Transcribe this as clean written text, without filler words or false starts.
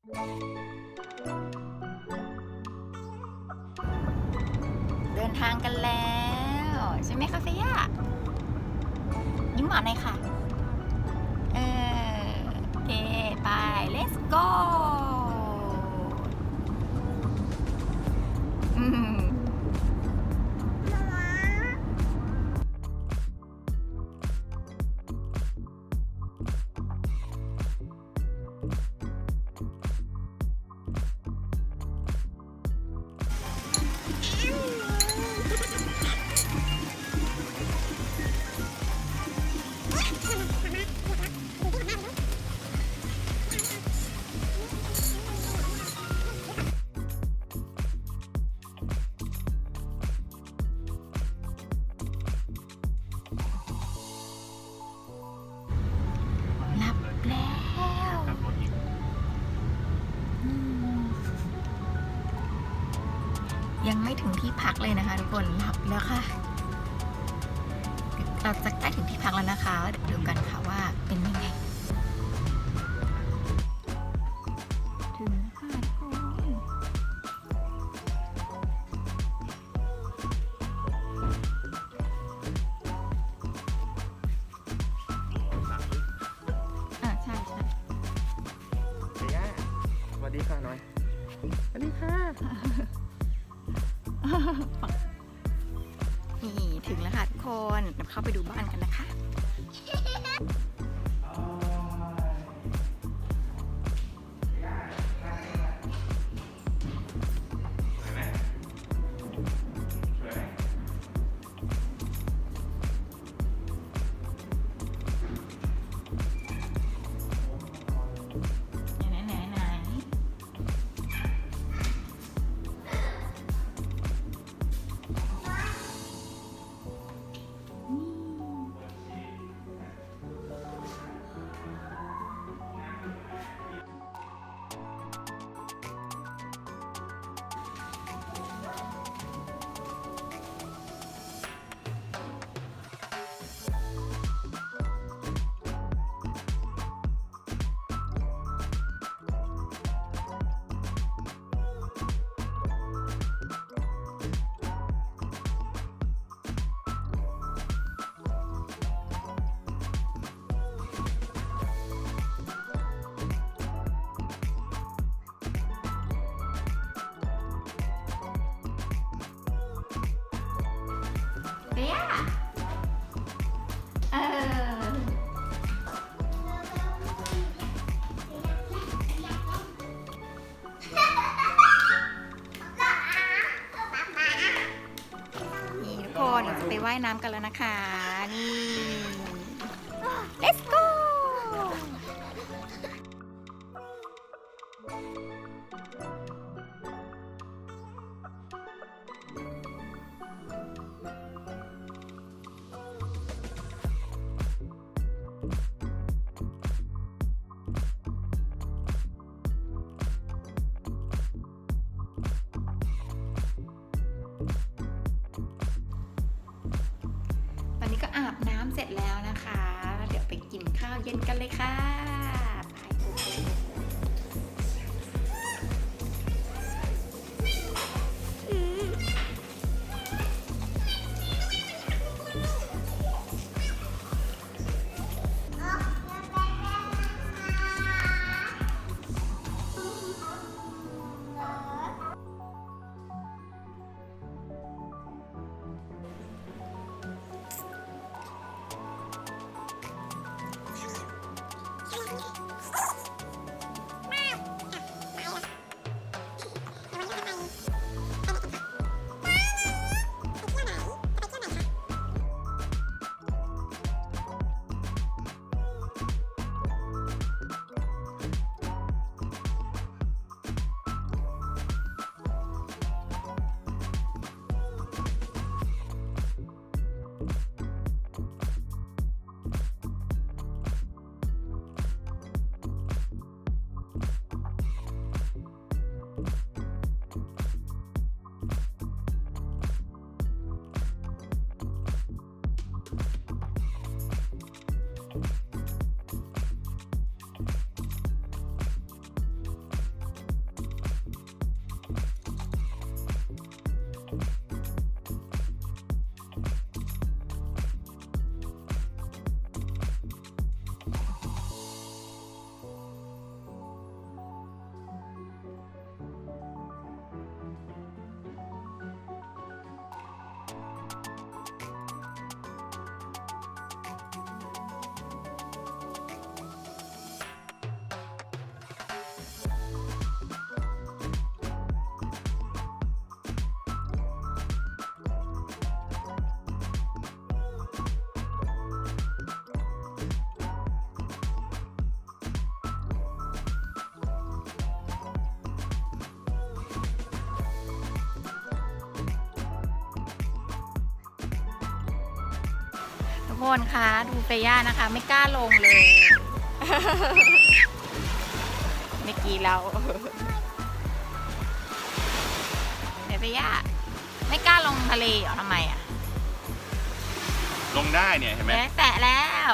เดินทางกันแล้วใช่ไหมคะเฟียยิ้มหวานหน่อยค่ะโอเคไป let's go อืมหลับแล้วยังไม่ถึงที่พักเลยนะคะทุกคนหลับแล้วค่ะเราจะใกล้ถึงที่พักแล้วนะคะเดี๋ยวดูกันค่ะว่าเป็นยังไงถึงค่ะทุกคนใช่เฮียสวัสดีค่ะหน่อยสวัสดีค่ะนี่ถึงแล้วค่ะทุกคนเดี๋ยวเข้าไปดูบ้านกันนะคะไหนเฟียนี่ทุกคนเราจะไปว่ายน้ำกันแล้วนะคะนี่ let's go ตอนนี้ก็อาบน้ำเสร็จแล้วนะคะเดี๋ยวไปกินข้าวเย็นกันเลยค่ะ กคนคะดูเฟย่านะคะ ไม่กล้าลงเลย เมื่อกี้เราเดี๋ยวเฟย่าไม่กล้าลงทะเลเหรอทำไมอ่ะ ลงได้เนี่ยเห็นไหม แตะแล้ว